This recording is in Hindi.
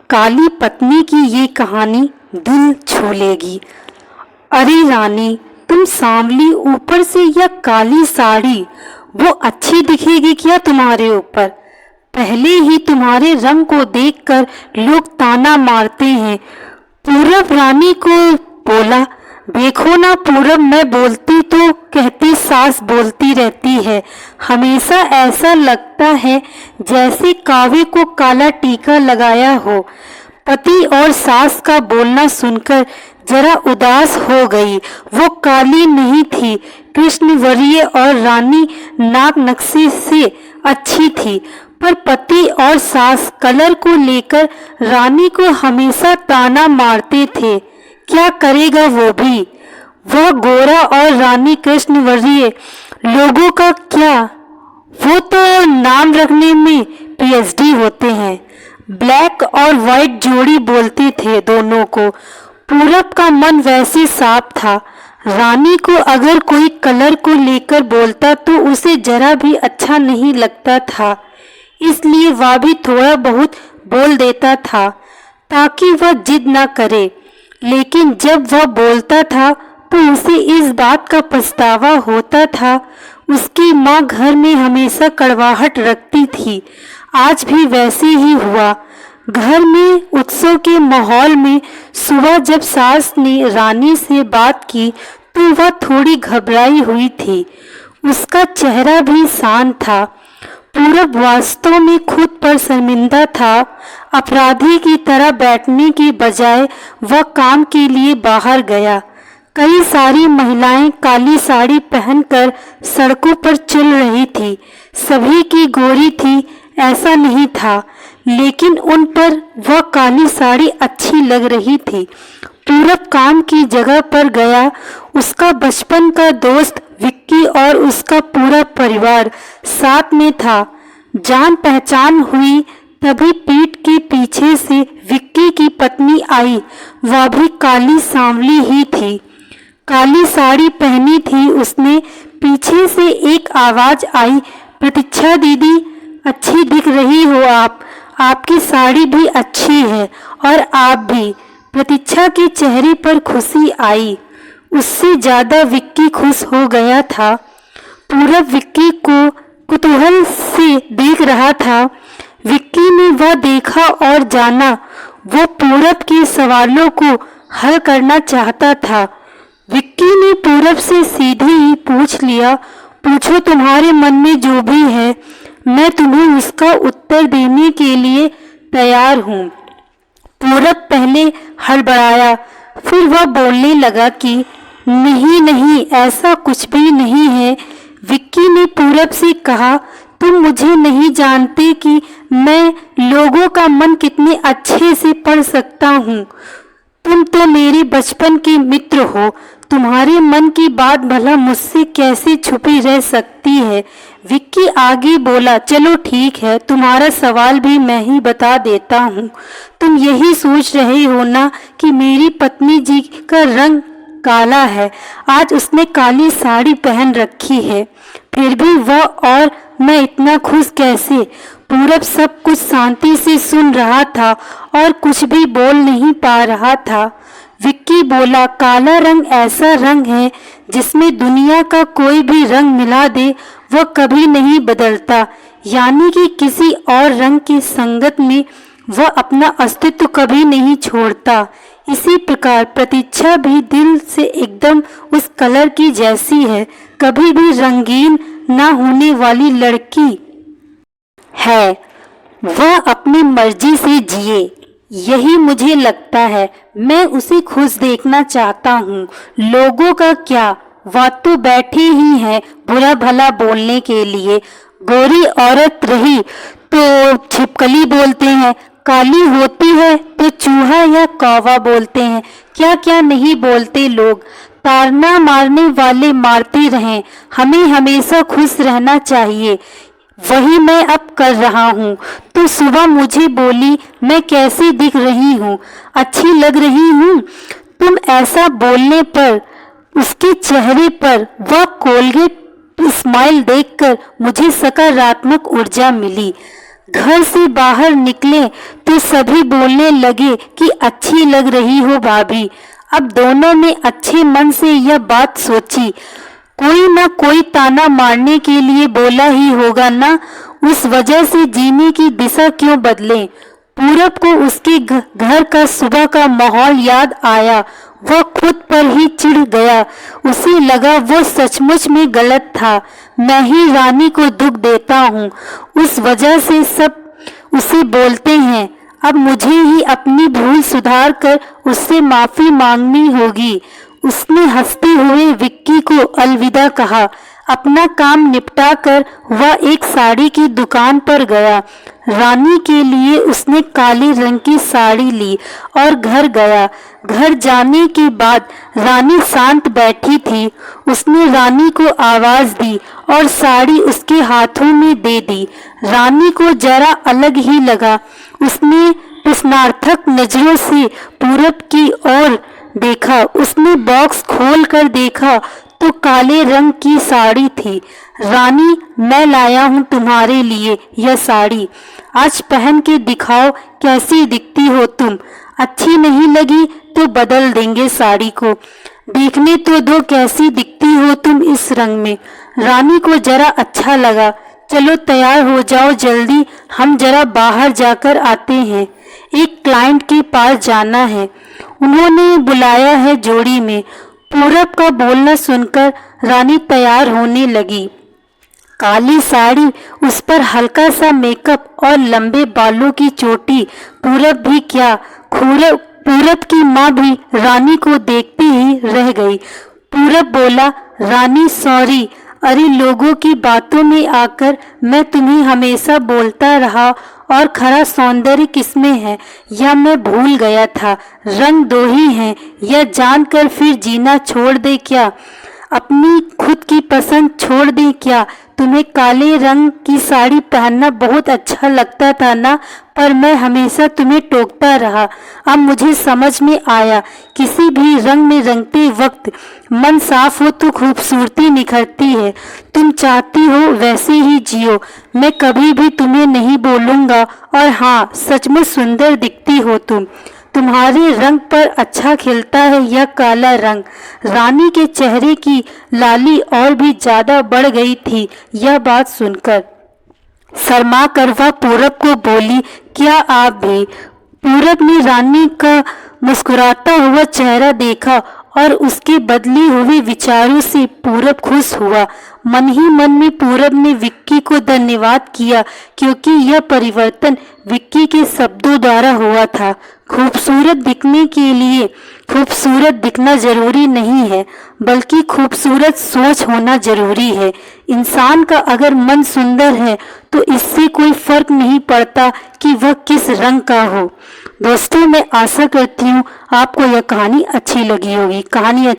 काली पत्नी की ये कहानी दिल छू लेगी। अरे रानी, तुम सांवली, ऊपर से यह काली साड़ी वो अच्छी दिखेगी क्या तुम्हारे ऊपर? पहले ही तुम्हारे रंग को देखकर लोग ताना मारते हैं। पूरब रानी को बोला, देखो ना पूरब, मैं बोलती तो कहती सास बोलती रहती है। हमेशा ऐसा लगता है जैसे कावे को काला टीका लगाया हो। पति और सास का बोलना सुनकर जरा उदास हो गई। वो काली नहीं थी, कृष्णवर्य और रानी नाग नक्शे से अच्छी थी, पर पति और सास कलर को लेकर रानी को हमेशा ताना मारते थे। क्या करेगा वो भी? वह गोरा और रानी कृष्णवर्य, लोगों का क्या, वो तो नाम रखने में पीएचडी होते हैं। ब्लैक और वाइट जोड़ी बोलते थे दोनों को। पूरब का मन वैसे साफ था। रानी को अगर कोई कलर को लेकर बोलता तो उसे जरा भी अच्छा नहीं लगता था, इसलिए वह भी थोड़ा बहुत बोल देता था ताकि वह जिद ना करे। लेकिन जब वह बोलता था तो उसे इस बात का पछतावा होता था। उसकी माँ घर में हमेशा कड़वाहट रखती थी। आज भी वैसे ही हुआ। घर में उत्सव के माहौल में सुबह जब सास ने रानी से बात की तो वह थोड़ी घबराई हुई थी। उसका चेहरा भी शांत था। पूरब वास्तव में खुद पर शर्मिंदा था। अपराधी की तरह बैठने की बजाय वह काम के लिए बाहर गया। कई सारी महिलाएं काली साड़ी पहनकर सड़कों पर चल रही थी। सभी की गोरी थी ऐसा नहीं था, लेकिन उन पर वह काली साड़ी अच्छी लग रही थी। पूरब काम की जगह पर गया। उसका बचपन का दोस्त विक्की और उसका पूरा परिवार साथ में था। जान पहचान हुई तभी पीठ के पीछे से विक्की की पत्नी आई। वह भी काली सांवली ही थी। काली साड़ी पहनी थी उसने। पीछे से एक आवाज आई, प्रतीक्षा दीदी, अच्छी दिख रही हो आप। आपकी साड़ी भी अच्छी है और आप भी। प्रतीक्षा के चेहरे पर खुशी आई। उससे ज्यादा विक्की खुश हो गया था। पूरब विक्की को कुतूहल से देख रहा था। विक्की ने वह देखा और जाना। वो पूरब के सवालों को हल करना चाहता था। विक्की ने पूरब से सीधे ही पूछ लिया, पूछो तुम्हारे मन में जो भी है, मैं तुम्हें उसका उत्तर देने के लिए तैयार हूँ। पूरब पहले हड़बड़ाया, फिर वह बोलने लगा कि नहीं नहीं, ऐसा कुछ भी नहीं है। विक्की ने पूरब से कहा, तुम मुझे नहीं जानते कि मैं लोगों का मन कितने अच्छे से पढ़ सकता हूँ। तुम तो मेरे बचपन के मित्र हो। तुम्हारे मन की बात भला मुझसे कैसे छुपी रह सकती है? विक्की आगे बोला, चलो ठीक है, तुम्हारा सवाल भी मैं ही बता देता हूँ। तुम यही सोच रहे हो ना कि मेरी पत्नी जी का रंग काला है। आज उसने काली साड़ी पहन रखी है, फिर भी वह और मैं इतना खुश कैसे? पूरब सब कुछ शांति से सुन रहा था और कुछ भी बोल नहीं पा रहा था। विक्की बोला, काला रंग ऐसा रंग है जिसमें दुनिया का कोई भी रंग मिला दे वह कभी नहीं बदलता, यानी कि किसी और रंग की संगत में वह अपना अस्तित्व कभी नहीं छोड़ता। इसी प्रकार प्रतीक्षा भी दिल से एकदम उस कलर की जैसी है, कभी भी रंगीन ना होने वाली लड़की है। वह अपनी मर्जी से जिए, यही मुझे लगता है। मैं उसे खुश देखना चाहता हूँ। लोगों का क्या, वह तो बैठे ही हैं बुरा भला बोलने के लिए। गोरी औरत रही तो छिपकली बोलते हैं, काली होती है तो चूहा या कौवा बोलते हैं। क्या क्या नहीं बोलते लोग। तारना मारने वाले मारते रहें, हमें हमेशा खुश रहना चाहिए। वही मैं अब कर रहा हूँ। तो सुबह मुझे बोली, मैं कैसी दिख रही हूँ, अच्छी लग रही हूँ? तुम ऐसा बोलने पर उसके चेहरे पर वह कोलगेट स्माइल देखकर मुझे सकारात्मक ऊर्जा मिली। घर से बाहर निकले तो सभी बोलने लगे कि अच्छी लग रही हो भाभी। अब दोनों ने अच्छे मन से यह बात सोची, कोई ना कोई ताना मारने के लिए बोला ही होगा ना, उस वजह से जीने की दिशा क्यों बदले। पूरब को उसके घर का सुबह का माहौल याद आया। वह खुद पर ही चिढ़ गया। उसे लगा वो सचमुच में गलत था। मैं ही रानी को दुख देता हूँ, उस वजह से सब उसे बोलते हैं। अब मुझे ही अपनी भूल सुधार कर उससे माफी मांगनी होगी। उसने हंसते हुए विक्की को अलविदा कहा। अपना काम निपटा कर वह एक साड़ी की दुकान पर गया। रानी के लिए उसने काले रंग की साड़ी ली और घर गया। घर जाने के बाद रानी शांत बैठी थी। उसने रानी को आवाज दी और साड़ी उसके हाथों में दे दी। रानी को जरा अलग ही लगा। उसने प्रश्नार्थक नजरों से पूरब की ओर देखा। उसने बॉक्स खोल कर देखा तो काले रंग की साड़ी थी। रानी, मैं लाया हूँ तुम्हारे लिए यह साड़ी, आज पहन के दिखाओ कैसी दिखती हो तुम। अच्छी नहीं लगी तो बदल देंगे साड़ी को। देखने तो दो कैसी दिखती हो तुम इस रंग में। रानी को जरा अच्छा लगा। चलो तैयार हो जाओ जल्दी, हम जरा बाहर जाकर आते हैं। एक क्लाइंट के पास जाना है, उन्होंने बुलाया है जोड़ी में। पूरब का बोलना सुनकर रानी तैयार होने लगी। काली साड़ी, उस पर हल्का सा मेकअप और लंबे बालों की चोटी। पूरब भी क्या, पूरब की माँ भी रानी को देखते ही रह गई। पूरब बोला, रानी सॉरी, अरे लोगों की बातों में आकर मैं तुम्हें हमेशा बोलता रहा और खरा सौंदर्य किसमें है यह मैं भूल गया था। रंग दो ही हैं, यह जानकर फिर जीना छोड़ दे क्या, अपनी खुद की पसंद छोड़ दे क्या। तुम्हें काले रंग की साड़ी पहनना बहुत अच्छा लगता था ना, पर मैं हमेशा तुम्हें टोकता रहा। अब मुझे समझ में आया, किसी भी रंग में रंगते वक्त मन साफ हो तो खूबसूरती निखरती है। तुम चाहती हो वैसे ही जियो, मैं कभी भी तुम्हें नहीं बोलूँगा। और हाँ, सचमुच सुंदर दिखती हो तुम, तुम्हारे रंग पर अच्छा खिलता है यह काला रंग। रानी के चेहरे की लाली और भी ज्यादा बढ़ गई थी यह बात सुनकर। शर्मा कर वह पूरब को बोली, क्या आप भी। पूरब ने रानी का मुस्कुराता हुआ चेहरा देखा और उसके बदले हुए विचारों से पूरब खुश हुआ। मन ही मन में पूरब ने विक्की को धन्यवाद किया, क्योंकि यह परिवर्तन विक्की के शब्दों द्वारा हुआ था। खूबसूरत दिखने के लिए खूबसूरत दिखना जरूरी नहीं है, बल्कि खूबसूरत सोच होना जरूरी है। इंसान का अगर मन सुंदर है तो इससे कोई फर्क नहीं पड़ता कि वह किस रंग का हो। दोस्तों, मैं आशा करती हूँ आपको यह कहानी अच्छी लगी होगी। कहानी